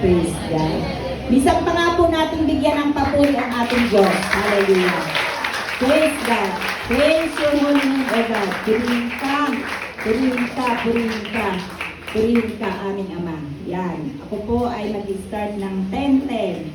Praise God. Minsan pa nga po natin bigyan ng papuri ang ating Diyos. Hallelujah. Praise God. Praise your holy name, O God. Purihin ka. Purihin ka. Purihin ka. Purihin ka, aming Ama. Yan. Ako po ay mag-start ng 10:10.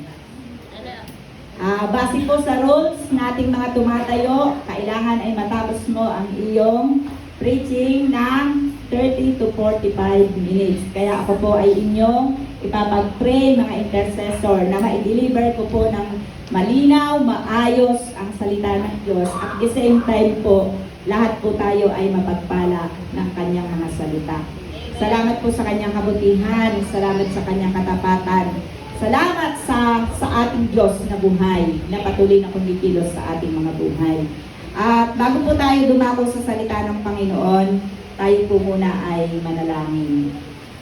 Base po sa rules nating mga tumatayo, kailangan ay matapos mo ang iyong preaching ng 30 to 45 minutes. Kaya ako po ay inyong ipapag-pray, mga intercessor, na ma-deliver ko po ng malinaw, maayos ang salita ng Diyos. At the same time po, lahat po tayo ay mapagpala ng kanyang mga salita. Salamat po sa kanyang kabutihan, salamat sa kanyang katapatan. Salamat sa ating Diyos na buhay, na patuloy na kumikilos sa ating mga buhay. At bago po tayo dumako sa salita ng Panginoon, tayo po muna ay manalangin.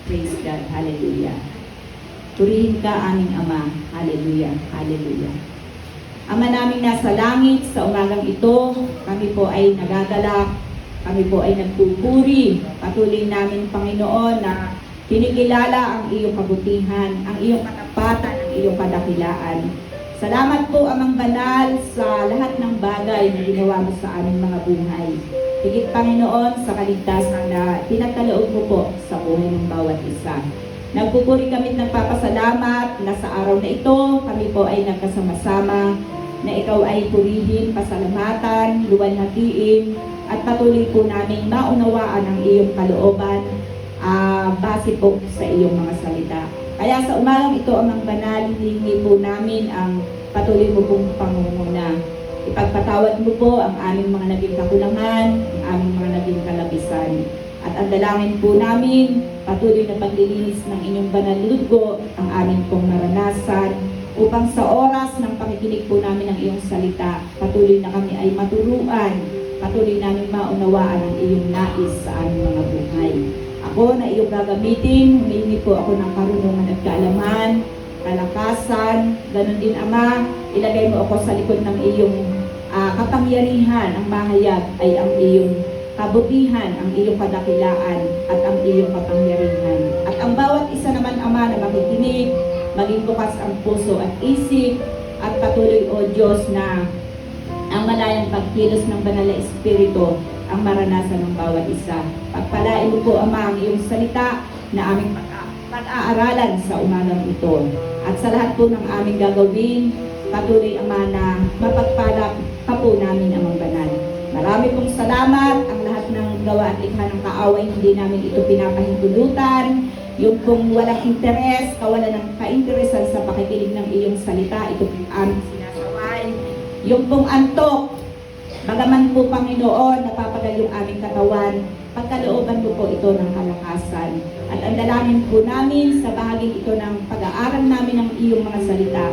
Praise God. Hallelujah. Purihin ka, aming Ama. Hallelujah. Hallelujah. Ama naming nasa langit, sa umagang ito, kami po ay nagagalak, kami po ay nagpupuri. Patuloy namin, Panginoon, na kinikilala ang iyong kabutihan, ang iyong katapatan, ang iyong kadakilaan. Salamat po, Amang Banal, sa lahat ng bagay na ginawa mo sa aming mga buhay. Higit, Panginoon, sa kaligtasan na pinagkaloob mo po sa buhay ng bawat isa. Nagpupuri kami at nagpapasalamat na sa araw na ito, kami po ay nagkasama-sama, na ikaw ay purihin, pasalamatan, luwalhatiin, at patuloy po namin maunawaan ang iyong kalooban, base po sa iyong mga salita. Kaya sa umagang ito, Amang Banal, hihingi po namin ang patuloy mo pong pangunguna. Ipagpatawad mo po ang aming mga naging kakulangan, ang aming mga naging kalabisan. At ang dalangin po namin, patuloy na paglilinis ng inyong banal na dugo, ang aming pong naranasan, upang sa oras ng pakikinig po namin ng iyong salita, patuloy na kami ay maturuan, patuloy namin maunawaan ang iyong nais sa aming mga buhay. Ako na iyong gagamitin, humingi po ako ng karunungan at kaalaman, kalakasan, ganun din Ama, ilagay mo ako sa likod ng iyong kapangyarihan. Ang mahayag ay ang iyong kabutihan, ang iyong kadakilaan, at ang iyong kapangyarihan. At ang bawat isa naman, Ama, na makikinig, maging bukas ang puso at isip, at patuloy, O Diyos, na ang malayang pagkilos ng banal na Espiritu ang maranasan ng bawat isa. Pagpalain mo po, Ama, ang iyong salita na aming pag-aaralan sa umagang ito. At sa lahat po ng aming gagawin, patuloy, Ama, na mapagpala ka po namin, Amang Banal. Marami pong salamat. Ang lahat ng gawa at ikha ng kaaway, hindi namin ito pinapahintulutan. Yung pong walang interes, kawalan ng kainteresan sa pakikinig ng iyong salita, ito po aming sinasaway. Yung pong antok, bagaman po, Panginoon, napapagal yung aming katawan, pagkalooban mo po ito ng kalakasan. At ang dalangin po namin sa bahaging ito ng pag-aaral namin ng iyong mga salita,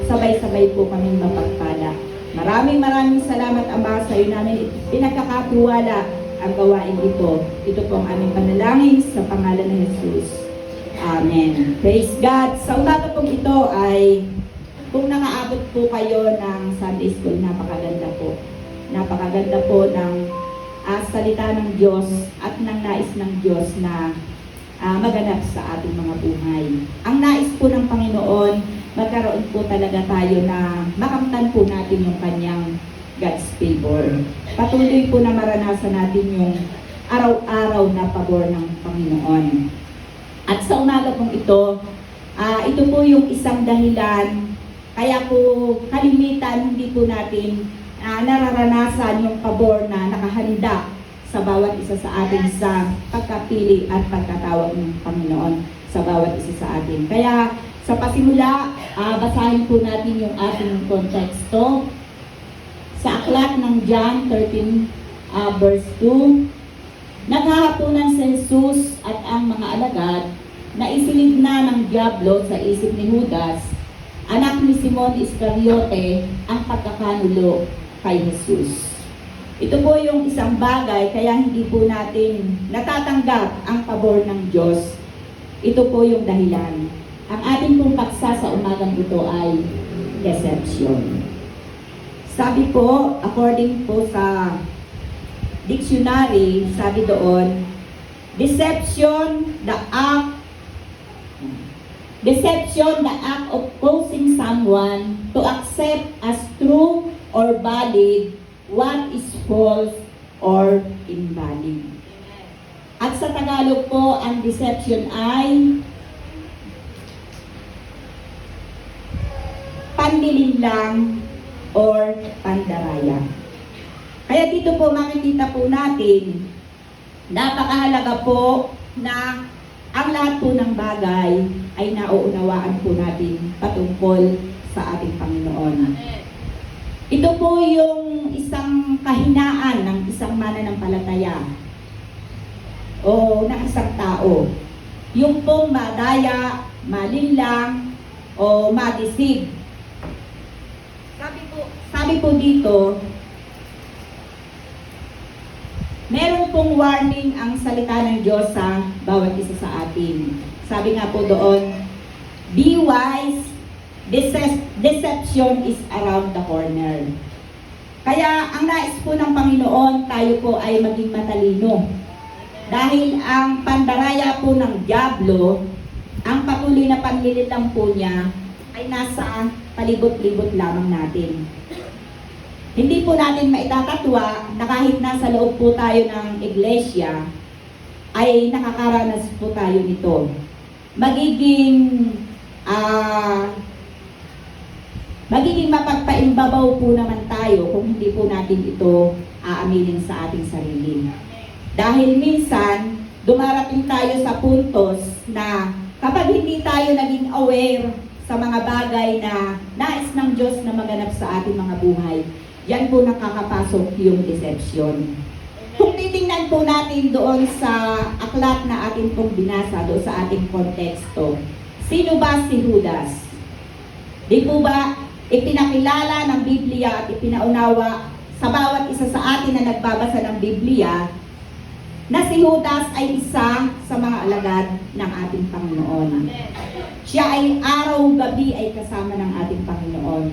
sabay-sabay po kami mapagpala. Maraming salamat, Ama, sa iyo namin pinagkakatiwala ang gawain ito. Ito po ang aming panalangin sa pangalan ng Jesus. Amen. Praise God. Sa umaga pong ito ay, kung nakaabot po kayo ng Sunday School, napakaganda po. Napakaganda po ng salita ng Diyos at ng nais ng Diyos na maganap sa ating mga buhay. Ang nais po ng Panginoon, magkaroon po talaga tayo na makamtan po natin yung kanyang God's favor. Patuloy po na maranasan natin yung araw-araw na pabor ng Panginoon. At sa umaga pong ito, ito po yung isang dahilan, kaya po kalimitan hindi po natin nararanasan yung pabor na nakahanda sa bawat isa sa atin sa pagkapili at pagkatawag ng Panginoon sa bawat isa sa atin. Kaya sa pasimula, basahin po natin yung ating konteksto sa aklat ng John 13 verse 2. Naghahaponan si Jesus at ang mga alagad na isilid na ng Diablo sa isip ni Judas, anak ni Simon Iscariote, ang pagkakanulo kay Jesus. Ito po yung isang bagay kaya hindi po natin natatanggap ang pabor ng Diyos. Ito po yung dahilan. Ang ating pong paksa sa umagang ito ay deception. Sabi po, according po sa dictionary, sabi doon, deception, the act Deception, the act of causing someone to accept as true or valid what is false or invalid. At sa Tagalog po, ang deception ay panlilinlang or pandaraya. Kaya dito po makikita po natin, napakahalaga po na ang lahat po ng bagay ay nauunawaan po natin patungkol sa ating Panginoon. Ito po yung isang kahinaan ng isang mananampalataya o ng isang tao. Yung pong madaya, malinlang, o madeceive. Sabi po dito, meron pong warning ang salita ng Diyos sa bawat isa sa atin. Sabi nga po doon, be wise, deception is around the corner. Kaya ang nais po ng Panginoon, tayo po ay maging matalino. Dahil ang pandaraya po ng dyablo, ang patuloy na panlililang po niya, ay nasa palibot-libot lamang natin. Hindi po natin maitatatwa na kahit nasa loob po tayo ng iglesia, ay nakakaranas po tayo nito. Magiging mapagpaimbabaw po naman tayo kung hindi po natin ito aaminin sa ating sarili. Dahil minsan, dumarating tayo sa puntos na kapag hindi tayo naging aware sa mga bagay na nais ng Diyos na maganap sa ating mga buhay, yan po nakakapasok yung deception. Kung titingnan po natin doon sa aklat na ating pong binasa, doon sa ating konteksto, sino ba si Judas? Di po ba ipinakilala ng Biblia at ipinaunawa sa bawat isa sa atin na nagbabasa ng Biblia na si Judas ay isa sa mga alagad ng ating Panginoon. Siya ay araw-gabi ay kasama ng ating Panginoon.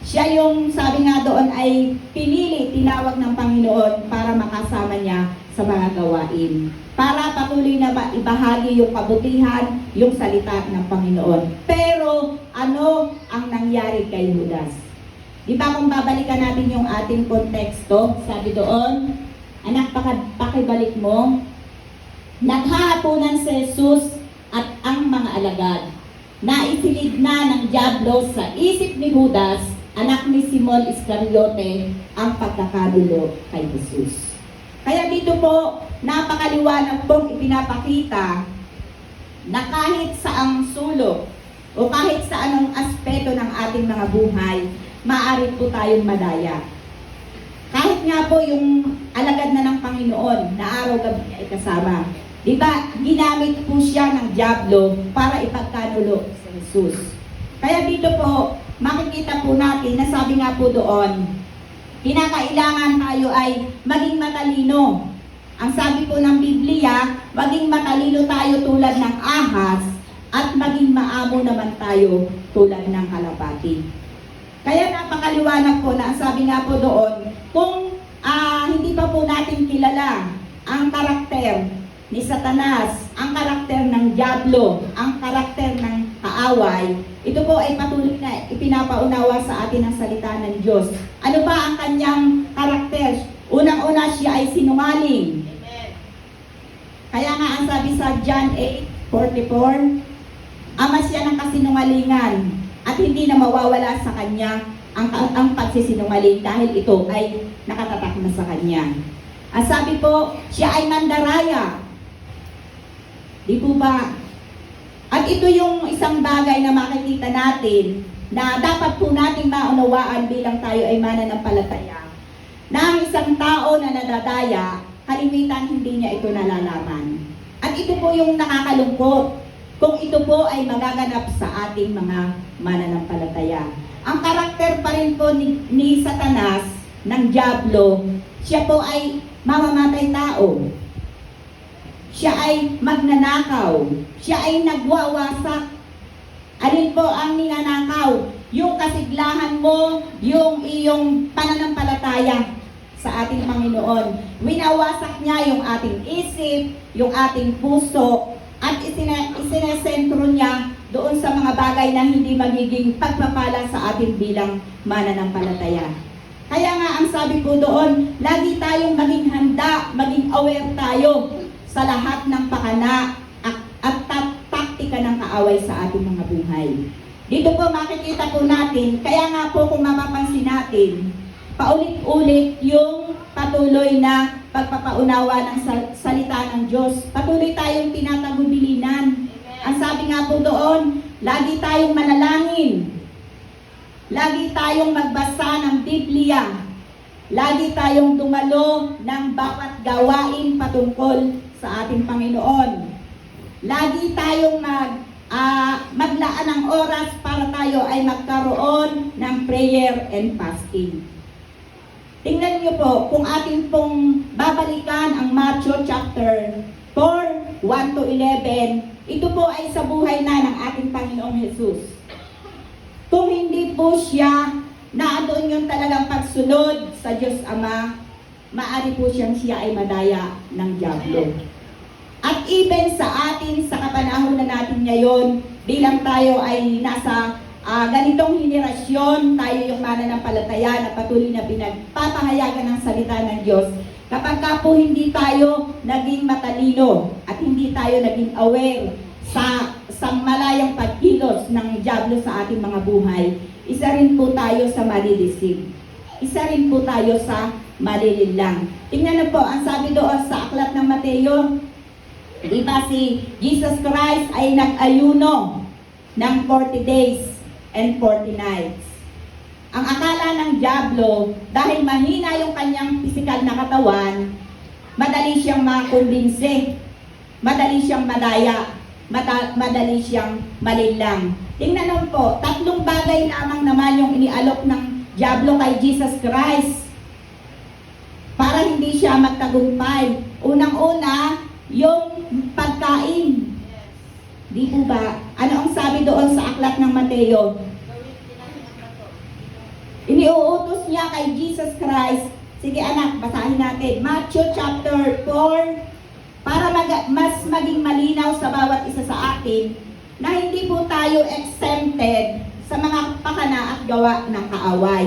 Siya yung sabi nga doon ay pinili, tinawag ng Panginoon para makasama niya sa mga gawain. Para patuloy na ibahagi yung kabutihan, yung salita ng Panginoon. Pero ano ang nangyari kay Judas? Di ba kung babalikan natin yung ating konteksto, sabi doon, anak, pakibalik mo, naghahaponan si Jesus at ang mga alagad. Naisilid na ng dyablo sa isip ni Judas, anak ni Simon Iscariote, ang pagkakadulo kay Jesus. Kaya dito po, napakaliwanag pong ipinapakita na kahit saang sulok o kahit sa anong aspeto ng ating mga buhay, maaari po tayong madaya. Kahit nga po yung alagad na ng Panginoon na araw-gabi ay kasama. Diba, ginamit po siya ng dyablo para ipagkanulo sa Jesus. Kaya dito po, makikita po natin na sabi nga po doon, kinakailangan tayo ay maging matalino. Ang sabi po ng Biblia, maging matalino tayo tulad ng ahas at maging maamo naman tayo tulad ng kalapati. Kaya napakaliwanag po na ang sabi nga po doon, kung hindi pa po natin kilala ang karakter ni Satanas, ang karakter ng dyablo, ang karakter ng kaaway, ito po ay patuloy na ipinapaunawa sa atin ang salita ng Diyos. Ano ba ang kanyang karakter? Unang-una, siya ay sinungaling. Amen. Kaya nga ang sabi sa John 8:44, ama siya ng kasinungalingan at hindi na mawawala sa kanya ang pagsisinungaling dahil ito ay nakatatak na sa kanya. Ang sabi po, siya ay mandaraya. Di po ba? At ito yung isang bagay na makikita natin na dapat po nating maunawaan bilang tayo ay mananampalataya. Na ang isang tao na nadadaya, kalimitan hindi niya ito nalalaman. At ito po yung nakakalungkot kung ito po ay magaganap sa ating mga mananampalataya. Ang karakter pa rin po ni Satanas, ng dyablo, siya po ay mamamatay tao. Siya ay magnanakaw. Siya ay nagwawasak. Alin po ang ninanakaw? Yung kasiglahan mo, yung iyong pananampalataya sa ating Panginoon. Winawasak niya yung ating isip, yung ating puso, at isinesentro niya doon sa mga bagay na hindi magiging pagpapala sa atin bilang mananampalataya. Kaya nga ang sabi ko doon, lagi tayong maging handa, maging aware tayo sa lahat ng pakana at taktika ng kaaway sa ating mga buhay. Dito po makikita po natin, kaya nga po kung mapapansin natin, paulit-ulit yung patuloy na pagpapaunawa ng salita ng Diyos. Patuloy tayong tinatagubilinan. Ang sabi nga po doon, lagi tayong manalangin. Lagi tayong magbasa ng Biblia. Lagi tayong dumalo ng bawat gawain patungkol sa ating Panginoon. Lagi tayong maglaan ng oras para tayo ay magkaroon ng prayer and fasting. Tingnan niyo po, kung ating pong babalikan ang Matthew chapter 4, 1 to 11, ito po ay sa buhay na ng ating Panginoong Jesus. Kung hindi po siya naandoon yung talagang pagsunod sa Diyos Ama, maaari po siya ay madaya ng dyablo. At even sa atin, sa kapanahonan natin ngayon, bilang tayo ay nasa ganitong henerasyon, tayo yung mananampalataya na patuloy na pinagpapahayagan ng salita ng Diyos. Kapag ka po hindi tayo naging matalino at hindi tayo naging aware sa malayang pagkilos ng dyablo sa ating mga buhay, isa rin po tayo sa malilisig. Isa rin po tayo sa malilinlang. Tingnan na po, ang sabi doon sa aklat ng Mateo, di ba si Jesus Christ ay nag-ayuno ng 40 days and 40 nights. Ang akala ng dyablo, dahil mahina yung kanyang pisikal na katawan, madali siyang makumbinse, madali siyang madaya, madali siyang malilang. Tingnan lang po, 3 bagay lamang naman yung inialok ng dyablo kay Jesus Christ para hindi siya magtagumpay. Unang-una, yung pagkain. Di po ba? Ano ang sabi doon sa aklat ng Mateo? Iniuutos niya kay Jesus Christ. Sige anak, basahin natin. Matthew chapter 4, para mas maging malinaw sa bawat isa sa atin na hindi po tayo exempted sa mga pakana at gawa ng kaaway.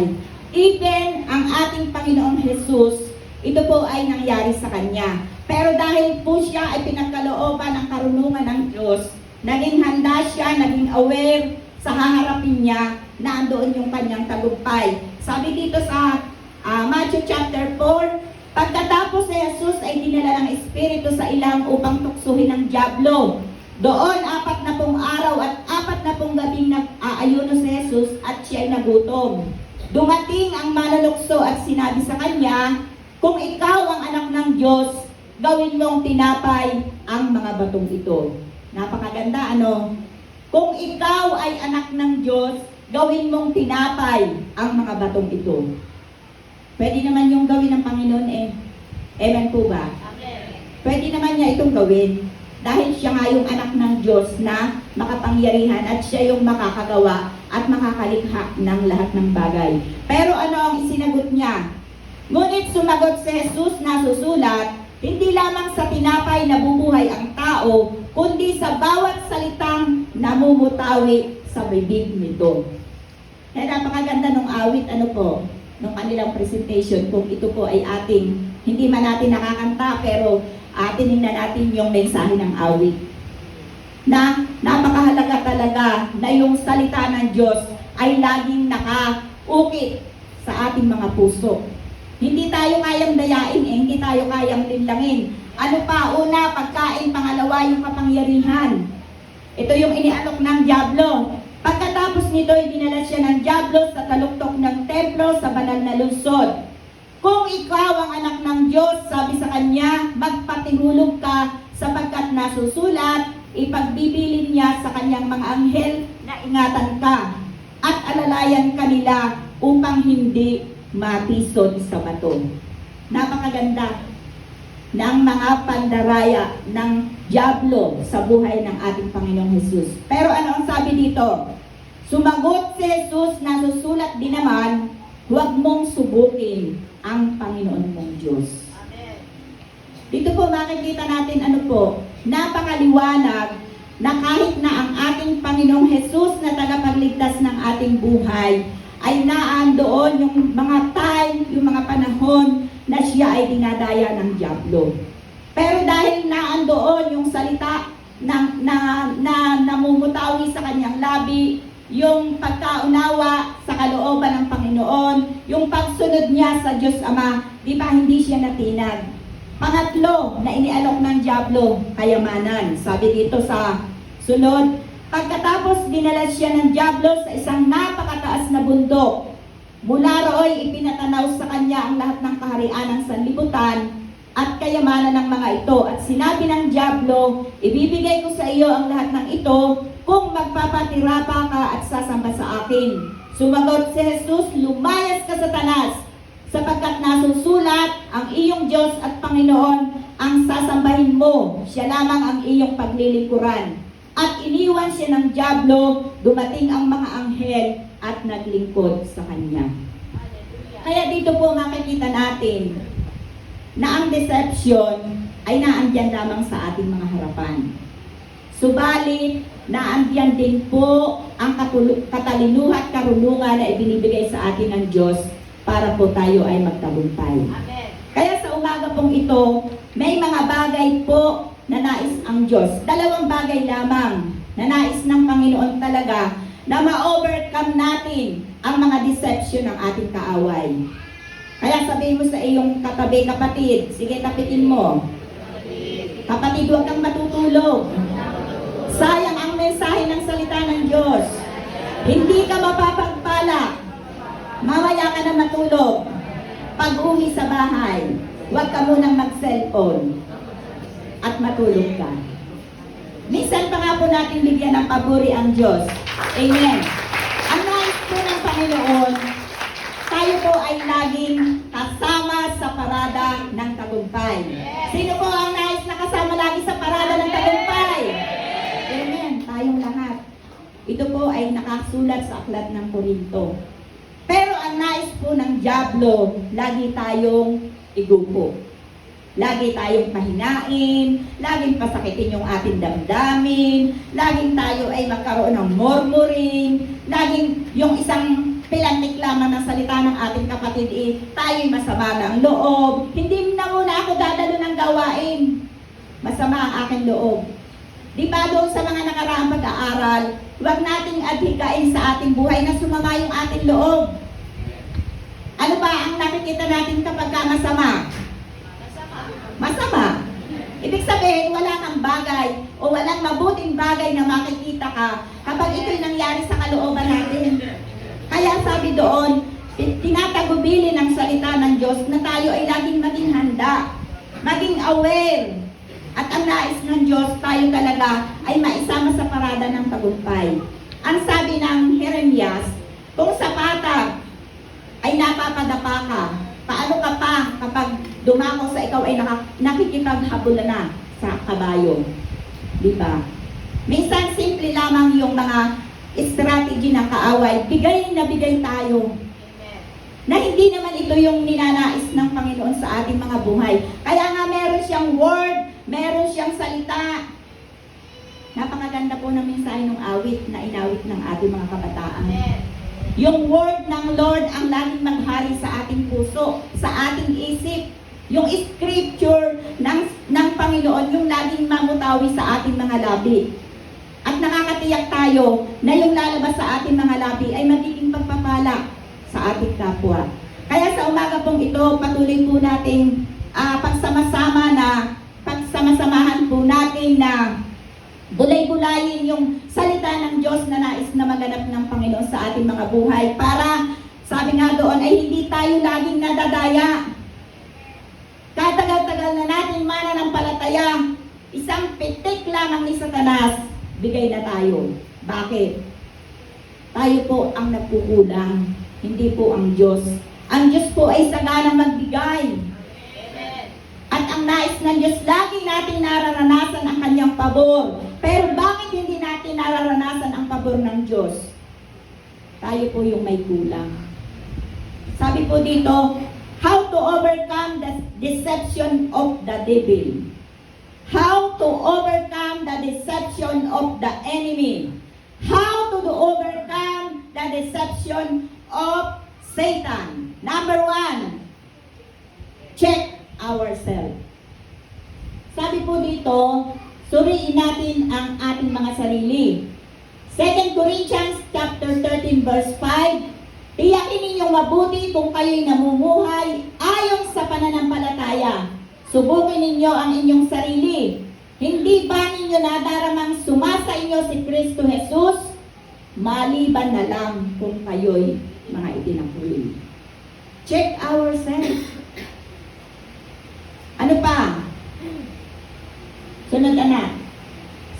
Even ang ating Panginoong Jesus, ito po ay nangyari sa Kanya. Pero dahil po siya ay pinagkalooban ng karunungan ng Diyos, naging handa siya, naging aware sa haharapin niya na andoon yung kanyang tagumpay. Sabi dito sa Matthew chapter 4, pagkatapos si Jesus ay dinala ng Espiritu sa ilang upang tuksuhin ng dyablo. Doon 40 araw at 40 gabing nag-aayuno si Jesus at siya ay nagutom. Dumating ang manunukso at sinabi sa kanya, kung ikaw ang anak ng Diyos, gawin mong tinapay ang mga batong ito. Napakaganda, ano? Kung ikaw ay anak ng Diyos, gawin mong tinapay ang mga batong ito. Pwede naman yung gawin ng Panginoon eh. Amen po ba? Amen. Pwede naman niya itong gawin. Dahil siya nga yung anak ng Diyos na makapangyarihan at siya yung makakagawa at makakalikha ng lahat ng bagay. Pero ano ang isinagot niya? Ngunit sumagot si Jesus na susulat, hindi lamang sa tinapay nabubuhay ang tao, kundi sa bawat salitang namumutawi sa bibig nito. Kaya napakaganda ng awit, ano po, ng kanilang presentation, kung ito po ay ating, hindi man natin nakakanta, pero tinignan natin yung mensahe ng awit. Na napakahalaga talaga na yung salita ng Diyos ay laging nakaukit sa ating mga puso. Hindi tayo kayang dayain hindi tayo kayang linlangin. Ano pa? Una, pagkain. Pangalawa, yung kapangyarihan. Ito yung inialok ng dyablo. Pagkatapos nito, dinala siya ng dyablo sa taluktok ng templo sa banal na lungsod. Kung ikaw ang anak ng Diyos, sabi sa kanya, magpatihulog ka sapagkat nasusulat, ipagbibilin niya sa kanyang mga anghel na ingatan ka at alalayan kanila upang hindi matisod sa bato. Napakaganda ng mga pandaraya ng dyablo sa buhay ng ating Panginoong Jesus. Pero ano ang sabi dito? Sumagot si Jesus na susulat din naman, huwag mong subukin ang Panginoon mong Diyos. Amen. Dito po makikita natin ano po, napakaliwanag na kahit na ang ating ating Panginoong Jesus na tagapagligtas ng ating buhay, ay naandoon yung mga time, yung mga panahon na siya ay dinadaya ng dyablo. Pero dahil naandoon yung salita na namumutawi sa kanyang labi, yung pagkaunawa sa kalooban ng Panginoon, yung pagsunod niya sa Diyos Ama, di ba hindi siya natinag? Pangatlo na inialok ng dyablo, kayamanan. Sabi dito sa sunod, pagkatapos dinala siya ng dyablo sa isang napakataas na bundok. Mula rooy ipinatanaw sa kanya ang lahat ng kaharian ng sanlibutan at kayamanan ng mga ito. At sinabi ng dyablo, ibibigay ko sa iyo ang lahat ng ito kung magpapatira pa ka at sasamba sa akin. Sumagot si Jesus, lumayas ka, Satanas, sapagkat nasusulat, ang iyong Diyos at Panginoon ang sasambahin mo, siya lamang ang iyong paglilingkuran. At iniwan siya ng dyablo, dumating ang mga anghel at naglingkod sa kanya. Kaya dito po makikita natin na ang deception ay naandyan lamang sa ating mga harapan. Subalit, naandyan din po ang katalinuhan at karunungan na ibinibigay sa atin ng Diyos para po tayo ay magtagumpay. Amen. Kaya sa umaga pong ito, may mga bagay po na nais ang Diyos. Dalawang bagay lamang na nais ng Panginoon talaga na ma-overcome natin ang mga deception ng ating kaaway. Kaya sabihin mo sa iyong katabi, kapatid, sige tapitin mo. Kapatid, huwag kang matutulog. Sayang ang mensahe ng salita ng Diyos. Hindi ka mapapagpala. Mamaya ka na matulog. Pag-uwi sa bahay, huwag ka munang mag-cellphone at matulog ka. Minsan pa nga po natin bigyan ng paburi ang Diyos. Amen. Ang nais po ng Panginoon, tayo po ay laging kasama sa parada ng tagumpay. Sino po ang nais na kasama lagi sa parada ng tagumpay? Amen. Tayong lahat. Ito po ay nakasulat sa aklat ng Korinto. Pero ang nais po ng dyablo, lagi tayong igupo. Lagi tayong pahinain, laging pasakitin yung ating damdamin, laging tayo ay magkaroon ng murmuring, laging yung isang pilantik lamang ng salita ng ating kapatid, tayo'y masama ng loob. Hindi na muna ako dadalo ng gawain. Masama ang aking loob. Di ba doon sa mga nakaraang pag-aaral, huwag nating adhikain sa ating buhay na sumama yung ating loob. Ano ba ang nakikita natin kapag masama? Masama. Ibig sabihin, wala kang bagay o walang mabuting bagay na makikita ka kapag ito'y nangyari sa kalooban natin. Kaya sabi doon, tinatagubili ng salita ng Diyos na tayo ay laging maging handa, maging aware. At ang nais ng Diyos, tayo talaga ay maisama sa parada ng tagumpay. Ang sabi ng Jeremias, kung sa patag ay napapadapa ka, paano ka pa kapag dumako sa ikaw ay nakikipaghabulan na sa kabayo? Diba? Minsan simple lamang yung mga strategy ng kaaway. Bigay na bigay tayo. Na hindi naman ito yung ninanais ng Panginoon sa ating mga buhay. Kaya nga meron siyang word, meron siyang salita. Napakaganda po ng mensahe ng awit na inawit ng ating mga kabataan. Yung word ng Lord ang laging maghari sa ating puso, sa ating isip. Yung scripture ng Panginoon, yung laging mamutawi sa ating mga labi. At nakakatiyak tayo na yung lalabas sa ating mga labi ay magiging pagpapala sa ating kapwa. Kaya sa umaga pong ito, patuloy po natin pagsamasamahan po natin na bulay-bulayin yung salita ng Diyos na nais na maganap ng Panginoon sa ating mga buhay para, sabi nga doon, ay hindi tayo laging nadadaya. Katagal-tagal na natin mananampalataya, isang pitik lamang ni Satanas, bigay na tayo. Bakit? Tayo po ang nagkukulang, hindi po ang Diyos. Ang Diyos po ay saganang magbigay. At ang nais ng Diyos, lagi natin nararanasan ang kanyang pabor. Pero bakit hindi natin nararanasan ang pabor ng Diyos? Tayo po yung may kulang. Sabi po dito, how to overcome the deception of the devil. How to overcome the deception of the enemy. how to overcome the deception of Satan. Number 1, check ourselves. Sabi po dito, suriin natin ang ating mga sarili. 2 Corinthians chapter 13 verse 5, tiyakin ninyong mabuti kung kayo'y namumuhay ayon sa pananampalataya. Subukin ninyo ang inyong sarili. Hindi ba ninyo nadaramang sumasa inyo si Kristo Jesus? Maliban na lang kung kayo'y mga itinakuli. Check ourselves. Ano pa? Sunod na.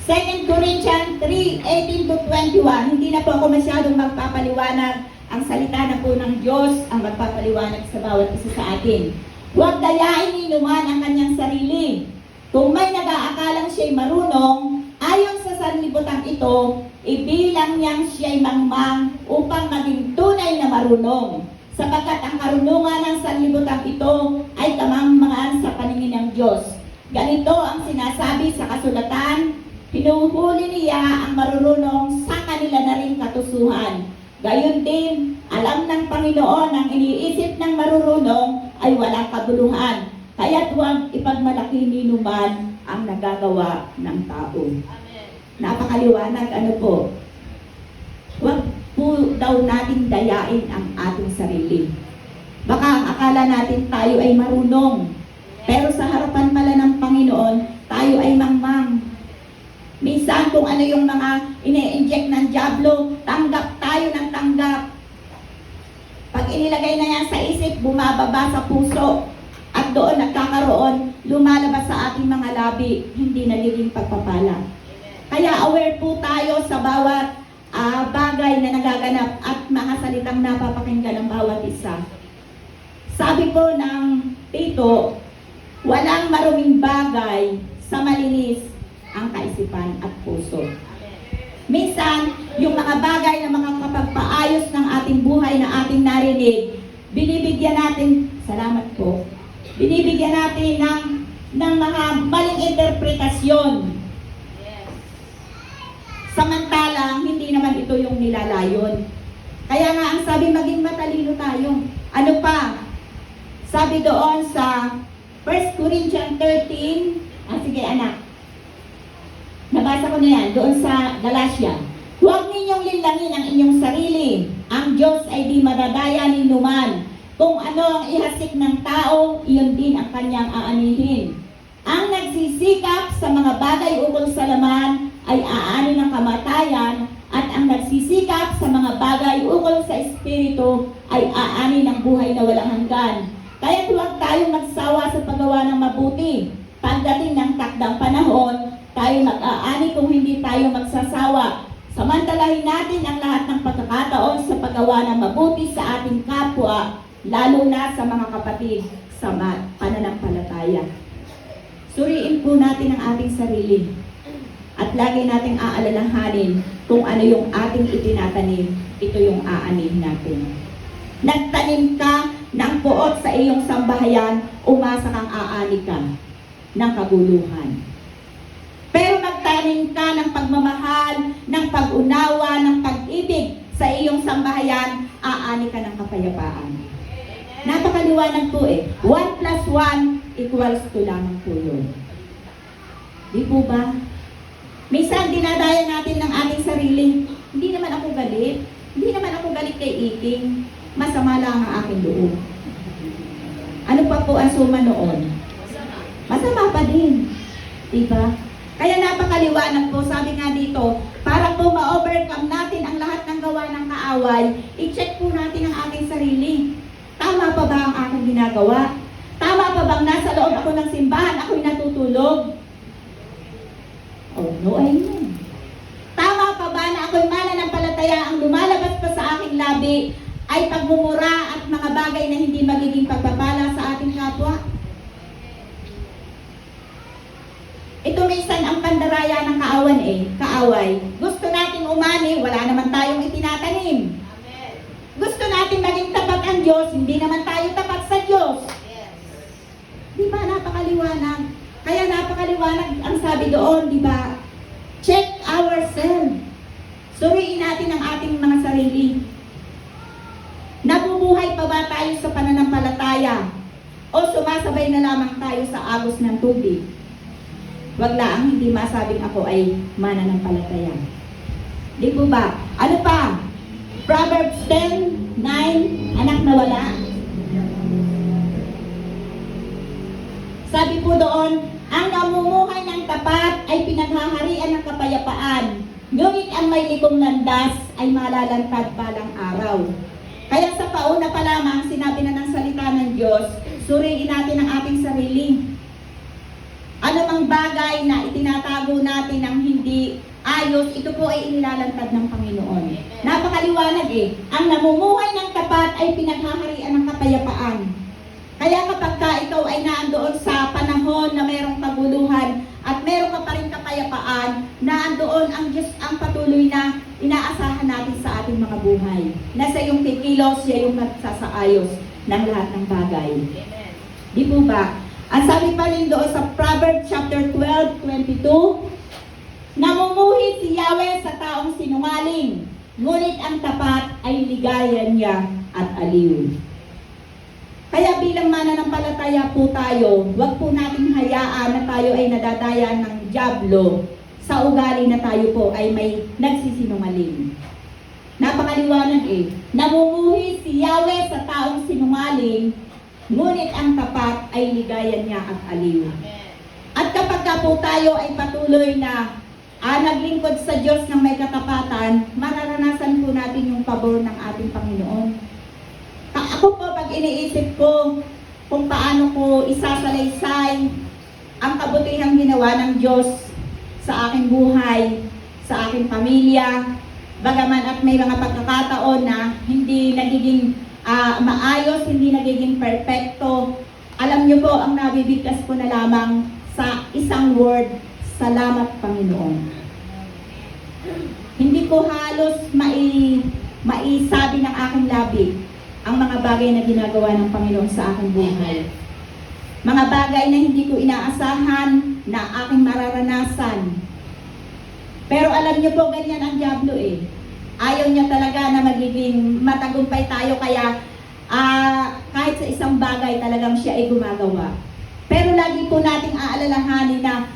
2 Corinthians 3:18-21. Hindi na po ako masyadong magpapaliwanag. Ang salita na po ng Diyos ang magpapaliwanag sa bawat isa sa atin. Huwag dayain ni naman ang kanyang sarili. Kung may nag-aakalang siya'y marunong, ayon sa sanlibutan ito, ibilang niyang siya'y mangmang upang maging tunay na marunong. Sapagkat ang karunungan ng sanlibutan ito ay kamangmangan sa paningin ng Diyos. Ganito ang sinasabi sa kasulatan, pinuhuli niya ang marurunong sa kanila na rin katusuhan. Gayon din, alam ng Panginoon ang iniisip ng marurunong ay walang kabuluhan. Kaya't huwag ipagmalaki ninuman ang nagagawa ng tao. Amen. Napakaliwanag, ano po? Huwag po daw natin dayain ang ating sarili. Baka ang akala natin tayo ay marunong. Pero sa harapan pala ng Panginoon, tayo ay mangmang. Minsan kung ano yung mga ine-inject ng diablo, tanggap tayo ng tanggap. Pag inilagay na yan sa isip, bumababa sa puso. At doon nagkakaroon, lumalabas sa ating mga labi, hindi nagiging pagpapala. Kaya aware po tayo sa bawat bagay na nagaganap at mga salitang napapakinggan ng bawat isa. Sabi po ng Tito, walang maruming bagay sa malinis ang kaisipan at puso. Minsan, yung mga bagay na makakapagpaayos ng ating buhay na ating narinig, binibigyan natin, salamat po, binibigyan natin ng mga maling interpretasyon. Samantalang, hindi naman ito yung nilalayon. Kaya nga, ang sabi, maging matalino tayo. Ano pa? Sabi doon sa 1 Corinthians 13, sige anak, nabasa ko na yan, doon sa Galatia. Huwag ninyong linlangin ang inyong sarili. Ang Diyos ay di madadaya ni numan. Kung ano ang ihasik ng tao, iyon din ang kanyang aanihin. Ang nagsisikap sa mga bagay ukol sa laman ay aani ng kamatayan, at ang nagsisikap sa mga bagay ukol sa espiritu ay aani ng buhay na walang hanggan. Kaya huwag tayong magsawa sa paggawa ng mabuti. Pagdating ng takdang panahon, tayo mag-aani kung hindi tayo magsasawa. Samantalahin natin ang lahat ng pagkakataon sa paggawa ng mabuti sa ating kapwa, lalo na sa mga kapatid sa pananampalataya. Suriin po natin ang ating sarili at lagi nating aalalahanin kung ano yung ating itinatanim, ito yung aanihin natin. Nagtanim ka ng puot sa iyong sambahayan, umasa kang aani ka ng kaguluhan. Pero magtanim ka ng pagmamahal, ng pag-unawa, ng pag-ibig sa iyong sambahayan, aani ka ng kapayapaan. Napakaliwanag po 1 + 1 = 2 lamang po yun. Di po ba? Minsan dinadaya natin ng ating sarili, hindi naman ako galit. Hindi naman ako galit kay Iking. Masama lang ang aking loob. Ano pa po ang suma noon? Masama pa din. Diba? Kaya napakaliwanag po, sabi nga dito, para po ma-overcome natin ang lahat ng gawa ng kaaway, i-check po natin ang ating sarili. Tama pa ba ang aking ginagawa? Tama pa bang nasa loob ako ng simbahan, ako'y natutulog? Oh, no, ay no. Tama pa ba na ako'y mananampalataya, ang lumalabas pa sa aking labi ay pagmumura at mga bagay na hindi magiging pagpapala sa ating kapwa? Ito minsan ang pandaraya ng kaaway. Gusto nating umani, wala naman tayong itinatanim. Amen. Gusto natin maging tapat ang Diyos, hindi naman tayo tapat sa Diyos. Yes. Di ba napakaliwanag? Kaya napakaliwanag ang sabi doon, di ba? Check ourselves. Suriin natin ang ating mga sarili. Nabubuhay pa ba tayo sa pananampalataya? O sumasabay na lamang tayo sa agos ng tubig? Wag lang, hindi masabing ako ay mananampalataya. Di po ba? Ano pa? Proverbs 10:9, anak na wala. Sabi po doon, ang namumuhay ng tapat ay pinaghaharian ng kapayapaan. Ngunit ang may likong landas ay malalantad balang araw. Kaya sa pauna pa lamang, sinabi na ng salita ng Diyos, suriin natin ang ating sarili. Ano mang bagay na itinatago natin ng hindi ayos, ito po ay inilalantad ng Panginoon. Napakaliwanag eh. Ang namumuhay ng tapat ay pinaghaharian ng kapayapaan. Kaya kapag ka ikaw ay naandoon sa panahon na mayroong kaguluhan at mayroong ka pa rin kapayapaan, naandoon ang Diyos ang patuloy na inaasahan natin sa ating mga buhay. Nasa iyong kikilos, siya yung nagsasaayos ng lahat ng bagay. Di po ba? Ang sabi pa rin doon sa Proverbs chapter 12:22, namumuhi si Yahweh sa taong sinungaling, ngunit ang tapat ay ligaya niya at aliw. Kaya bilang mananampalataya po tayo, huwag po nating hayaan na tayo ay nadadaya ng dyablo sa ugali na tayo po ay may nagsisinungaling. Napakaliwanag eh. Namumuhi si Yahweh sa taong sinungaling, ngunit ang tapat ay ligaya niya at aliw. At kapag ka po tayo ay patuloy na naglingkod sa Diyos ng may katapatan, mararanasan po natin yung pabor ng ating Panginoon. Ako po, pag iniisip ko kung paano ko isasalaysay ang kabutihang ginawa ng Diyos sa aking buhay, sa aking pamilya, bagaman at may mga pagkakataon na hindi nagiging maayos, hindi nagiging perfecto, alam niyo po, ang nabibigkas ko na lamang sa isang word, salamat Panginoon. Hindi ko halos maisabi ng aking labi ang mga bagay na ginagawa ng Panginoon sa aking buhay. Mga bagay na hindi ko inaasahan na aking mararanasan. Pero alam niyo po, ganyan ang dyablo eh. Ayaw niya talaga na magiging matagumpay tayo, kaya kahit sa isang bagay talagang siya ay gumagawa. Pero lagi po nating aalalahanin na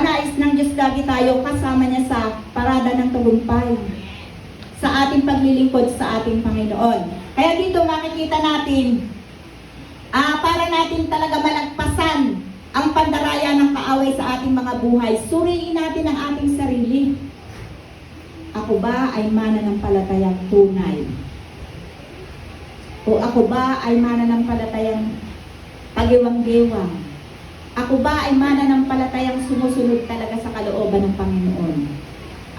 nais ng Diyos lagi tayo kasama niya sa parada ng tagumpay, sa ating paglilingkod sa ating Panginoon. Kaya dito makikita natin, para natin talaga malagpasan ang pandaraya ng kaaway sa ating mga buhay, suriin natin ang ating sarili. Ako ba ay mananampalatayang tunay? O ako ba ay mananampalatayang pagiwang-gewang? Ako ba ay mananampalatayang sumusunod talaga sa kalooban ng Panginoon?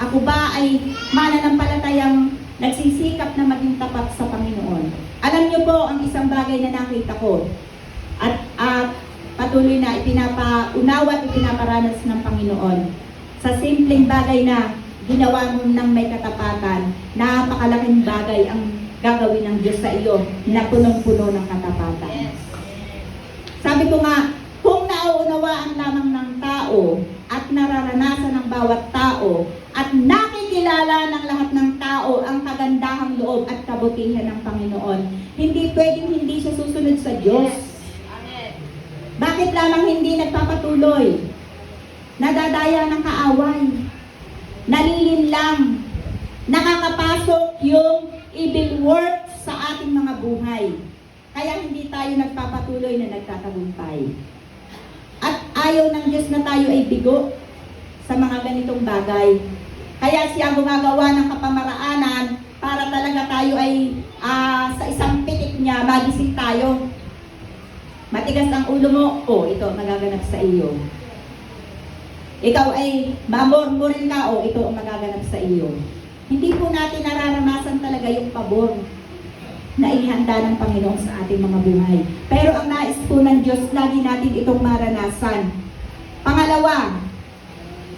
Ako ba ay mananampalatayang nagsisikap na maging tapat sa Panginoon? Alam niyo po, ang isang bagay na nakita ko at patuloy na ipinapaunawa at ipinaparanas ng Panginoon sa simpleng bagay na ginawa mo ng may katapatan, napakalaking bagay ang gagawin ng Diyos sa iyo na punong-puno ng katapatan. Sabi ko nga, kung nauunawaan lamang ng tao at nararanasan ng bawat tao at nakikilala ng lahat ng tao ang kagandahang loob at kabutihan ng Panginoon, hindi pwedeng hindi siya susunod sa Diyos. Bakit lamang hindi nagpapatuloy? Nadadaya ng kaaway, nalilinlang, nakakapasok yung evil work sa ating mga buhay. Kaya hindi tayo nagpapatuloy na nagtatagumpay. At ayaw ng Diyos na tayo ay bigo sa mga ganitong bagay. Kaya siya gumagawa ng kapamaraanan para talaga tayo ay sa isang pitik niya magising tayo. Matigas ang ulo mo, ito magaganap sa iyo. Ikaw ay mamormorin ka, ito ang magaganap sa iyo. Hindi po natin nararanasan talaga yung pabor na ihanda ng Panginoon sa ating mga buhay. Pero ang nais po ng Diyos, lagi natin itong maranasan. Pangalawa,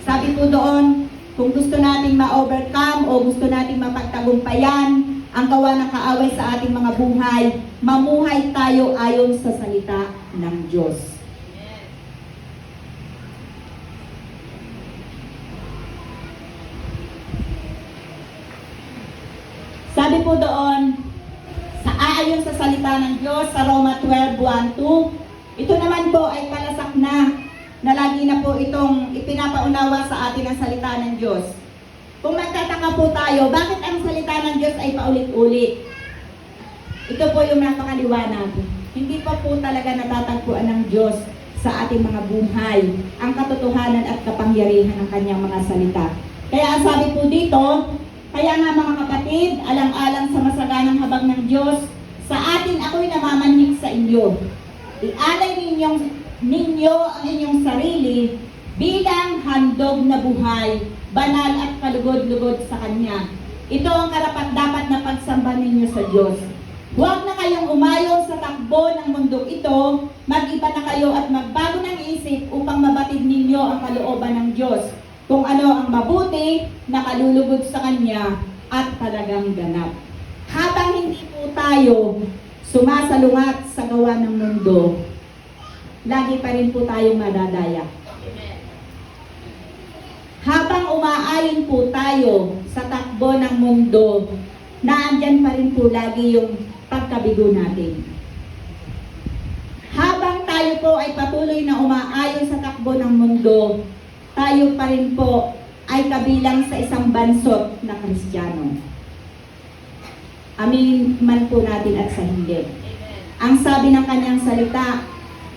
sabi po doon, kung gusto nating ma-overcome o gusto nating mapagtagumpayan ang gawa ng kaaway sa ating mga buhay, mamuhay tayo ayon sa salita ng Diyos. Sabi po doon, ayon sa salita ng Diyos sa Roma 12:1-2, ito naman po ay palasak na lagi na po itong ipinapaunawa sa atin ang salita ng Diyos. Kung magtataka po tayo, bakit ang salita ng Diyos ay paulit-ulit? Ito po yung napakaliwanag. Hindi pa po talaga natatagpuan ng Diyos sa ating mga buhay ang katotohanan at kapangyarihan ng kanyang mga salita. Kaya ang sabi po dito, kaya nga mga kapatid, alang-alang sa masaganang habag ng Diyos, sa atin ako'y namamanhik sa inyo. Ialay ninyo ang inyong sarili bilang handog na buhay, banal at kalugod-lugod sa Kanya. Ito ang karapat-dapat na pagsamba ninyo sa Diyos. Huwag na kayong umayon sa takbo ng mundong ito, mag-iba na kayo at magbago ng isip upang mabatid ninyo ang kalooban ng Diyos, kung ano ang mabuti, nakalulugod sa Kanya at talagang ganap. Habang hindi po tayo sumasalungat sa gawa ng mundo, lagi pa rin po tayong madadaya. Habang umaayon po tayo sa takbo ng mundo, naandyan pa rin po lagi yung pagkabigo natin. Habang tayo po ay patuloy na umaayon sa takbo ng mundo, tayo pa rin po ay kabilang sa isang bansot na Kristiyano. Aminin man po natin at sa hindi. Ang sabi ng kanyang salita,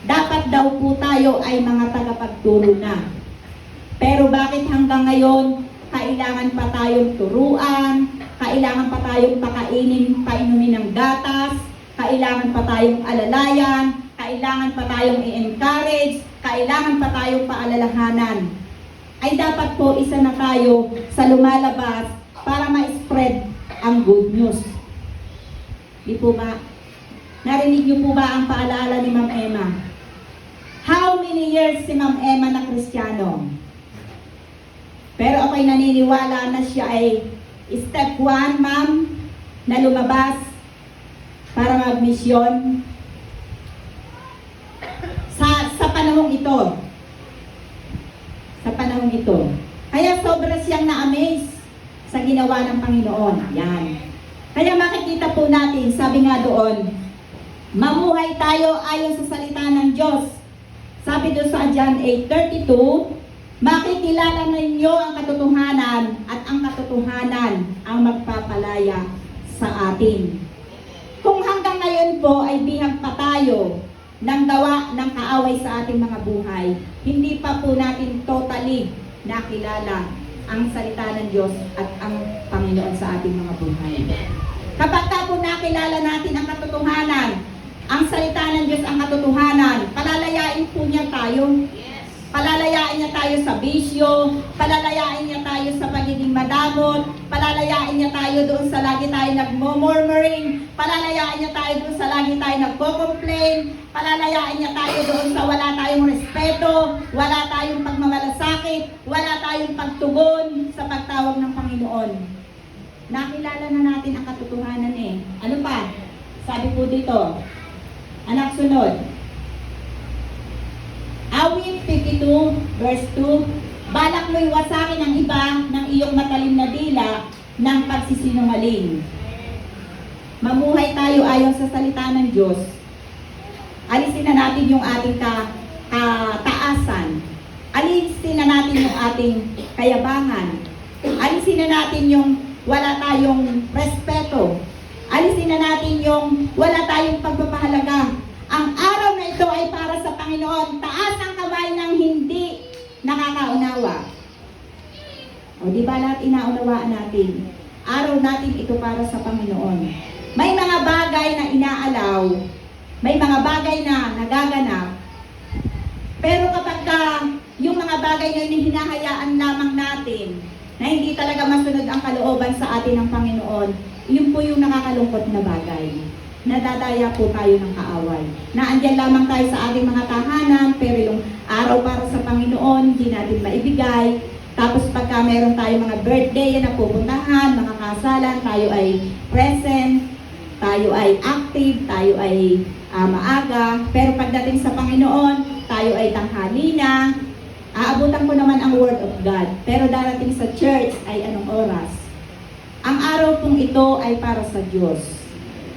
dapat daw po tayo ay mga tagapagturo na. Pero bakit hanggang ngayon, kailangan pa tayong turuan, kailangan pa tayong painumin ng gatas, kailangan pa tayong alalayan, kailangan pa tayong i-encourage, kailangan pa tayong paalalahanan. Ay dapat po isa na tayo sa lumalabas para ma-spread ang good news. Di po ba? Narinig niyo po ba ang paalala ni Ma'am Emma? How many years si Ma'am Emma na Kristiyano? Pero ako'y naniniwala na siya ay step 1, ma'am, na lumabas para magmisyon sa panahong ito. Sa panahong ito. Kaya sobra siyang na-amaze sa ginawa ng Panginoon. Yan. Kaya makikita po natin, sabi nga doon, mamuhay tayo ayon sa salita ng Diyos. Sabi doon sa John 8:32, makikilala ninyo ang katotohanan at ang katotohanan ang magpapalaya sa atin. Kung hanggang ngayon po ay bihag pa tayo ng gawa ng kaaway sa ating mga buhay, hindi pa po natin totally nakilala ang salita ng Diyos at ang Panginoon sa ating mga buhay. Kapag po nakilala natin ang katotohanan, ang salita ng Diyos ang katotohanan, palalayain po niya tayo. Palalayain niya tayo sa bisyo, palalayain niya tayo sa pagiging madamot, palalayain niya tayo doon sa lagi tayo nagmo-murmuring, palalayain niya tayo doon sa lagi tayo nagko-complain, palalayain niya tayo doon sa wala tayong respeto, wala tayong pagmamalasakit, wala tayong pagtugon sa pagtawag ng Panginoon. Nakilala na natin ang katotohanan eh. Ano pa? Sabi po dito, anak sunod, Awit 52, verse 2, balak mo'y wasakin ang iba ng iyong matalim na dila ng pagsisinungaling. Mamuhay tayo ayon sa salita ng Diyos. Alisin na natin yung ating taasan. Alisin na natin yung ating kayabangan. Alisin na natin yung wala tayong respeto. Alisin na natin yung wala tayong pagpapahalaga. Ang araw na ito ay para sa Panginoon. Taas ang kamay ng hindi nakakaunawa. O di ba lahat inaunawaan natin? Araw natin ito para sa Panginoon. May mga bagay na inaalaw, may mga bagay na nagaganap, pero kapag yung mga bagay na hinahayaan lamang natin, na hindi talaga masunod ang kalooban sa atin ng Panginoon, yun po yung nakakalungkot na bagay. Nadadaya po tayo ng kaaway. Naandyan lamang tayo sa ating mga tahanan, pero yung araw para sa Panginoon, hindi natin maibigay. Tapos pagka meron tayo mga birthday na pupuntahan, mga kasalan, tayo ay present, tayo ay active, tayo ay maaga. Pero pagdating sa Panginoon, tayo ay tanghali na. Aabutan ko naman ang Word of God. Pero darating sa church ay anong oras? Ang araw pong ito ay para sa Diyos.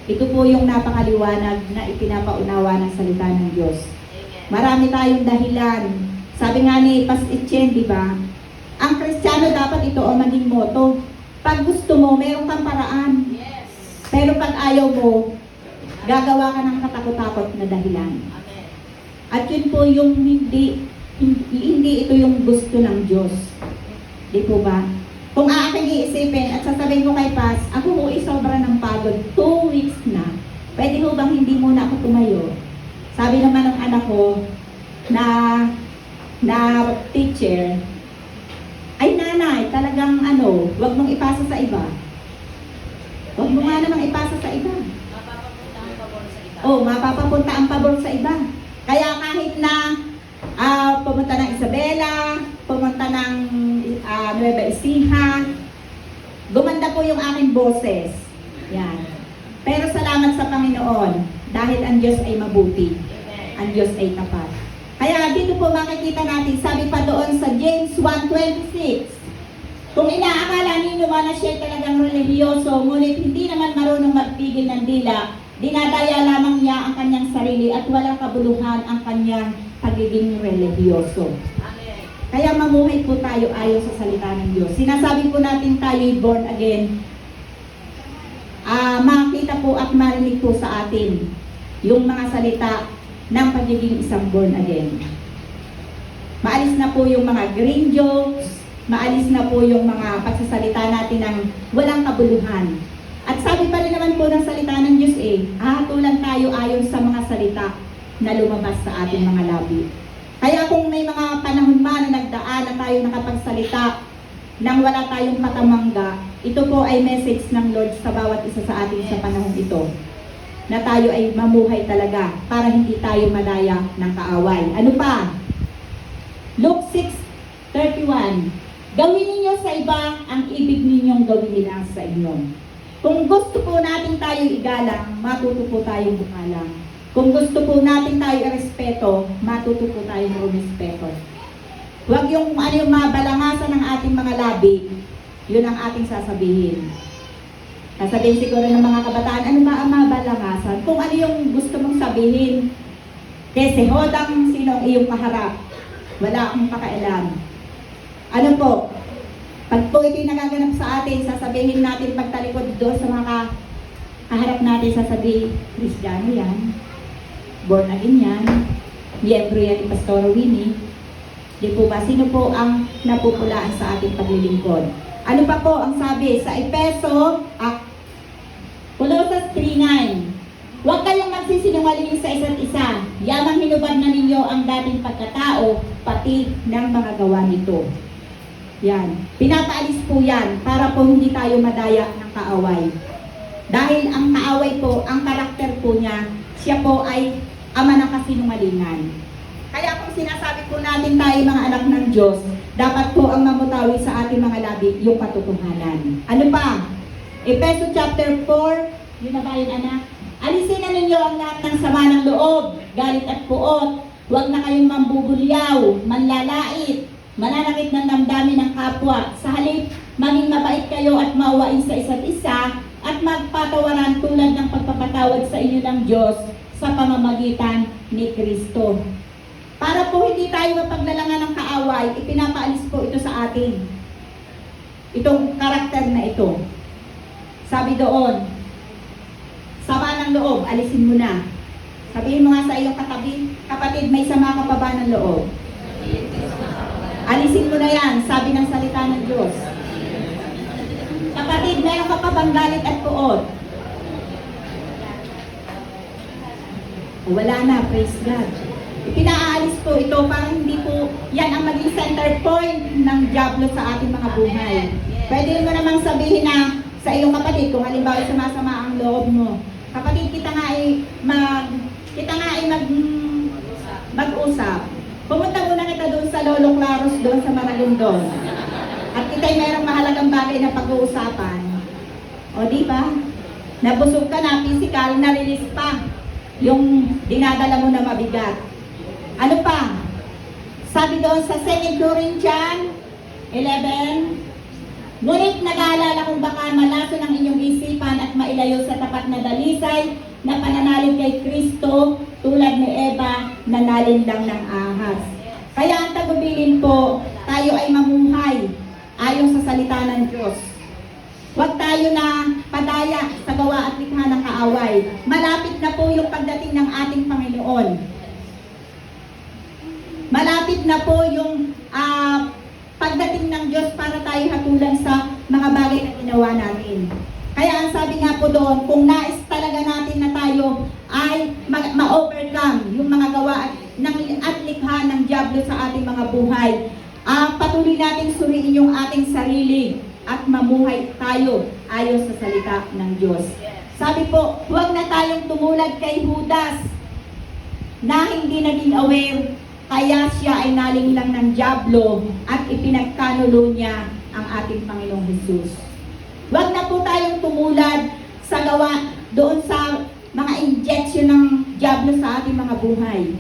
Ito po yung napakaliwanag na ipinapaunawa ng salita ng Diyos. Marami tayong dahilan. Sabi nga ni Pas Etienne, di ba? Ang Kristiyano dapat ito ang maging motto. Pag gusto mo, meron kang paraan. Yes. Pero pag ayaw mo, gagawa ka ng katakot-takot na dahilan. Amen. At yun po yung hindi ito yung gusto ng Diyos. Di po ba? Kung aking iisipin at sasabihin ko kay Pas, ako po sobra ng pagod, 2 weeks na. Pwede ho bang hindi muna ako tumayo? Sabi naman ng anak ko na teacher, ay nanay, talagang wag mong ipasa sa iba. Wag mo nga namang ipasa sa iba. Mapapapunta ang pabor sa iba. Oh, mapapapunta ang pabor sa iba. Kaya kahit na pumunta ng Isabela, pumunta ng Nueva Ecija, gumanda po yung aking boses. Yan. Pero salamat sa Panginoon dahil ang Diyos ay mabuti. Ang Diyos ay tapat. Kaya dito po makikita natin, sabi pa doon sa James 1:26, kung inaakala ninyo na siya talagang relihiyoso, ngunit hindi naman marunong magpigil ng dila, dinadaya lamang niya ang kanyang sarili at walang kabuluhan ang kanyang pagiging relihiyoso. Amen. Kaya mamuhay po tayo ayon sa salita ng Diyos. Sinasabi po natin tayo'y born again. Makita po at marinig po sa atin yung mga salita ng pagiging isang born again. Maalis na po yung mga green jokes, maalis na po yung mga pagsasalita natin ng walang kabuluhan. At sabi pa rin naman po ng salita ng Diyos hahatulan tayo ayon sa mga salita na lumabas sa ating mga labi. Kaya kung may mga panahon man na nagdaan na tayo nakapagsalita nang wala tayong patamangga, ito po ay message ng Lord sa bawat isa sa atin sa panahon ito. Na tayo ay mamuhay talaga para hindi tayo madaya ng kaaway. Ano pa? Luke 6:31. Gawin ninyo sa iba ang ibig ninyong gawin nila sa inyo. Kung gusto po natin tayo igalang, matuto po tayong bumalang. Kung gusto po natin tayo irespeto, matuto po tayong rumispeto. Huwag yung yung mabalangasan ng ating mga labi, yun ang ating sasabihin. Sasabihin siguro ng mga kabataan, ano ba ang mabalangasan? Kung ano yung gusto mong sabihin, kasi hodang sino ang iyong kaharap, wala akong pakialam. Ano po? Pag po ito'y nagaganap sa atin, sasabihin natin pagtalikod doon sa mga kaharap natin, sasabihin, Kristiyano yan, born again yan, miyembro yan ni Pastor Winnie. Di po ba? Sino po ang napupulaan sa ating paglilingkod? Ano pa po ang sabi sa Colossus 3:9? Huwag kayong magsisinungaling sa isa't isa. Yamang hinubad na ninyo ang dating pagkatao, pati ng mga gawa nito. Yan. Pinapaalis po yan para po hindi tayo madaya ng kaaway. Dahil ang kaaway po, ang karakter po niya, siya po ay ama ng kasinungalingan. Kaya kung sinasabi po natin tayo mga anak ng Diyos, dapat po ang mamutawi sa ating mga labi yung katotohanan. Ano pa? Efeso chapter 4, yun na ba yun anak? Alisin na ninyo ang lahat ng sama ng loob, galit at puot. Huwag na kayong mambubulyaw, manlalait, mananakit ng damdamin ng kapwa. Sa halip, maging mabait kayo at maawain sa isa't isa at magpatawaran tulad ng pagpapatawad sa inyo ng Diyos sa pamamagitan ni Kristo. Para po hindi tayo mapaglalangan ng kaaway, ipinapaalis po ito sa atin. Itong karakter na ito. Sabi doon, sama ng loob, alisin mo na. Sabihin mo nga sa iyong katabi, kapatid, may sama ka pa ba ng loob? Alisin mo na yan, sabi ng salita ng Diyos. Kapatid, meron ka pa bang galit at puot? Wala na, praise God. Ipinaalis po ito para hindi po yan ang maging center point ng diablo sa ating mga buhay. Pwede mo namang sabihin na sa iyong kapatid, kung halimbawa sumasama ang loob mo, kapatid, kita nga ay mag-usap. Pumunta muna kita doon sa Lolo Claros, doon sa Maragondon. At kita'y mayroong mahalagang bagay na pag-uusapan. O di ba? Nabusog ka na, physical, na-release pa yung dinadala mo na mabigat. Ano pa? Sabi doon sa 2 Corinthians 11:8, Ngunit nag-aalala kung baka malaso ng inyong isipan at mailayo sa tapat na dalisay na pananalig kay Kristo tulad ni Eva na nalinlang ng ahas. Kaya ang tagubilin po, tayo ay mamuhay ayon sa salita ng Diyos. Huwag tayo na padaya sa gawa at likha ng kaaway. Malapit na po yung pagdating ng ating Panginoon. Malapit na po yung pagdating ng Diyos para tayo hatulan sa mga bagay na ginawa natin. Kaya ang sabi nga po doon, kung nais talaga natin na tayo ay ma-overcome yung mga gawa at likha ng diablo sa ating mga buhay, patuloy natin suriin yung ating sarili at mamuhay tayo ayon sa salita ng Diyos. Sabi po, huwag na tayong tumulad kay Judas na hindi naging aware, kaya siya ay nalinglang ng diablo at ipinagkanulo niya ang ating Panginoong Hesus. Huwag na po tayong tumulad sa gawa doon sa mga injection ng diablo sa ating mga buhay.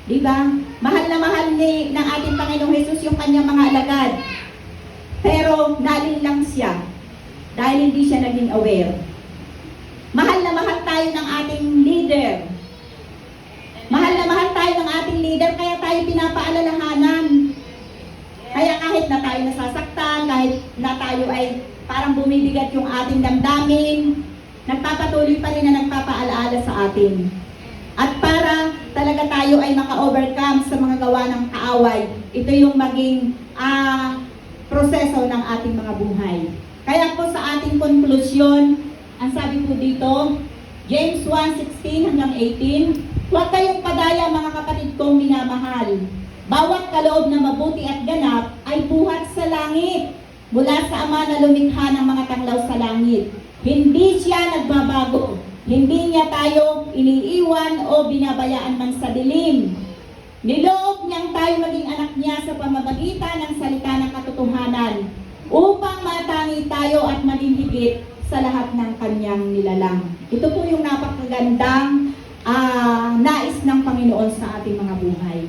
Diba? Mahal na mahal ng ating Panginoong Hesus yung kanyang mga alagad. Pero nalinglang siya dahil hindi siya naging aware. Mahal na mahal tayo ng ating leader. Mahal na mahal tayo ng ating leader, kaya tayo pinapaalalahanan. Kaya kahit na tayo nasasaktan, kahit na tayo ay parang bumibigat yung ating damdamin, nagpapatuloy pa rin na nagpapaalaala sa atin. At para talaga tayo ay maka-overcome sa mga gawa ng kaaway, ito yung maging proseso ng ating mga buhay. Kaya po sa ating konklusyon, ang sabi po dito, James 1:16 hanggang 18, huwag kayong padaya mga kapatid kong minamahal. Bawat kaloob na mabuti at ganap ay buhat sa langit, mula sa Ama na lumikha ng mga tanglaw sa langit. Hindi siya nagbabago. Hindi niya tayo iniiwan o binabayaan man sa dilim. Niloob niyang tayo maging anak niya sa pamamagitan ng salita ng katotohanan upang matangi tayo at maging higit sa lahat ng kanyang nilalang. Ito po yung napakagandang nais ng Panginoon sa ating mga buhay.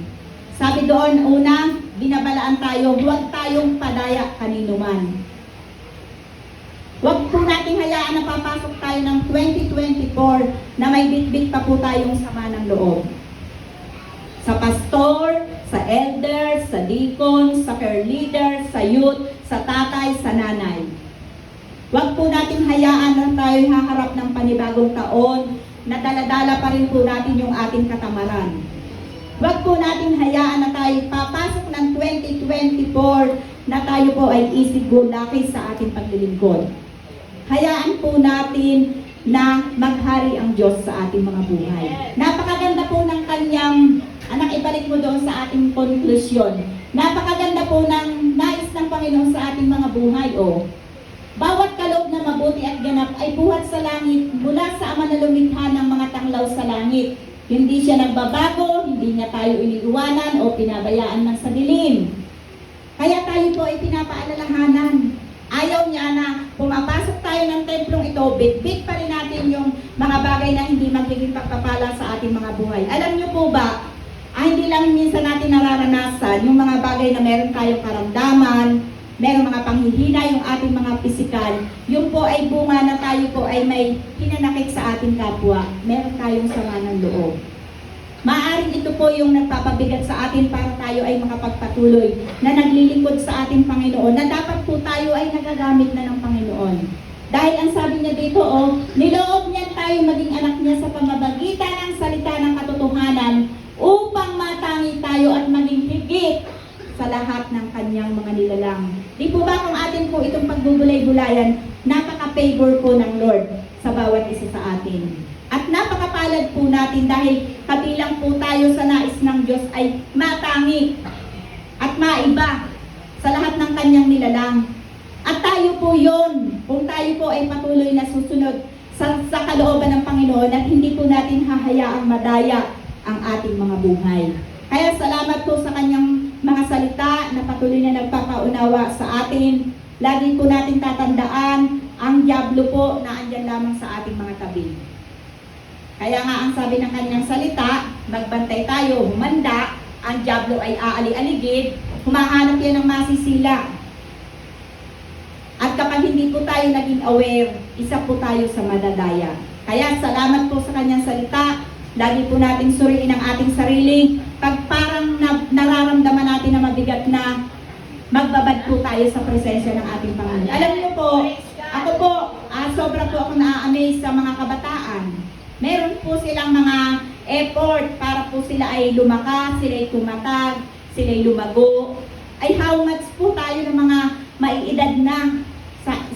Sabi doon, una, binabalaan tayo, huwag tayong padaya kanino man. Huwag po nating hayaan na papasok tayo ng 2024 na may bitbit pa po tayong sama ng loob. Sa pastor, sa elder, sa deacon, sa care leader, sa youth, sa tatay, sa nanay. Huwag po nating hayaan na tayo haharap ng panibagong taon na dala-dala pa rin po natin yung ating katamaran. Huwag po natin hayaan na tayo papasok ng 2024 na tayo po ay easy-go-lucky sa ating paglilingkod. Hayaan po natin na maghari ang Diyos sa ating mga buhay. Napakaganda po ng kanyang, ibalik mo doon sa ating konklusyon. Napakaganda po ng nais ng Panginoon sa ating mga buhay. Bawat kaloob na mabuti at ganap ay buhat sa langit mula sa Ama na lumikha ng mga tanglaw sa langit. Hindi siya nagbabago, hindi niya tayo iniiwanan o pinabayaan ng sa dilim. Kaya tayo po ay pinapaalalahanan. Ayaw niya na pumapasok tayo ng templong ito, bit-bit pa rin natin yung mga bagay na hindi magiging pagpapala sa ating mga buhay. Alam niyo po ba, hindi lang minsan natin nararanasan yung mga bagay na meron tayong karamdaman, meron mga panghihina yung ating mga pisikal, yung po ay bunga na tayo po ay may hinanakit sa ating kapwa, meron tayong sama ng loob. Maaaring ito po yung nagpapabigat sa atin para tayo ay makapagpatuloy na naglilingkod sa ating Panginoon, na dapat po tayo ay nagagamit na ng Panginoon. Dahil ang sabi niya dito, niloob niya tayo maging anak niya sa pamamagitan ng salita ng katotohanan upang matangi tayo at maging higit sa lahat ng kanyang mga nilalang. Di po ba kung atin po itong pagbubulay-bulayan, napaka-favor po ng Lord sa bawat isa sa atin. At napakapalad po natin dahil kabilang po tayo sa nais ng Diyos ay matangi at maiba sa lahat ng kanyang nilalang. At tayo po yon, kung tayo po ay patuloy na susunod sa kalooban ng Panginoon at hindi po natin hahayaang madaya ang ating mga buhay. Kaya salamat po sa kanyang mga salita na patuloy na nagpapaunawa sa atin. Lagi po natin tatandaan ang diablo po na andyan lamang sa ating mga tabi. Kaya nga ang sabi ng kanyang salita, magbantay tayo, humanda, ang diablo ay aali-aligid, humahanap yan ng masisila. At kapag hindi po tayo naging aware, isa po tayo sa madadaya. Kaya salamat po sa kanyang salita. Lagi po nating suriin ang ating sarili. Pag parang nararamdaman natin na mabigat na, magbabad po tayo sa presensya ng ating Panginoon. Alam niyo po, ako po, sobra po ako na-amaze sa mga kabataan. Meron po silang mga effort para po sila ay lumakas, sila ay tumatag, sila ay lumago. Ay how much po tayo ng mga maiedad na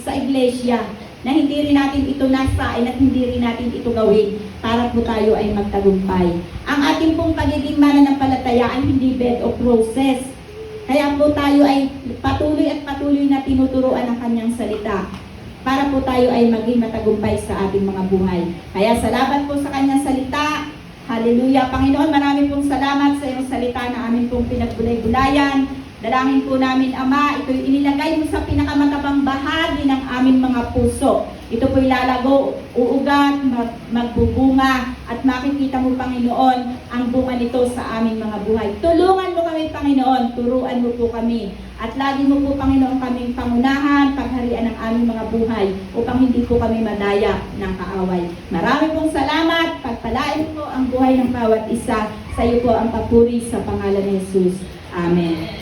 sa iglesia na hindi rin natin ito nasain at hindi rin natin ito gawin para po tayo ay magtagumpay. Ang ating pong pagiging mananampalataya ay hindi bed of roses. Kaya po tayo ay patuloy at patuloy na tinuturuan ang kanyang salita para po tayo ay maging matagumpay sa ating mga buhay. Kaya salamat po sa kanyang salita. Hallelujah. Panginoon, marami pong salamat sa iyong salita na amin pong pinagbulay-bulayan. Dalangin po namin, Ama, ito'y inilagay mo sa pinakamatabang bahagi ng aming mga puso. Ito po'y lalago, uugat, magbubunga, at makikita mo, Panginoon, ang bunga nito sa aming mga buhay. Tulungan mo kami, Panginoon, turuan mo po kami. At lagi mo po, Panginoon, kaming pangunahan, pagharian ng aming mga buhay, upang hindi po kami madaya ng kaaway. Marami pong salamat, pagpalain po ang buhay ng bawat isa. Sa iyo po ang papuri sa pangalan ni Jesus. Amen.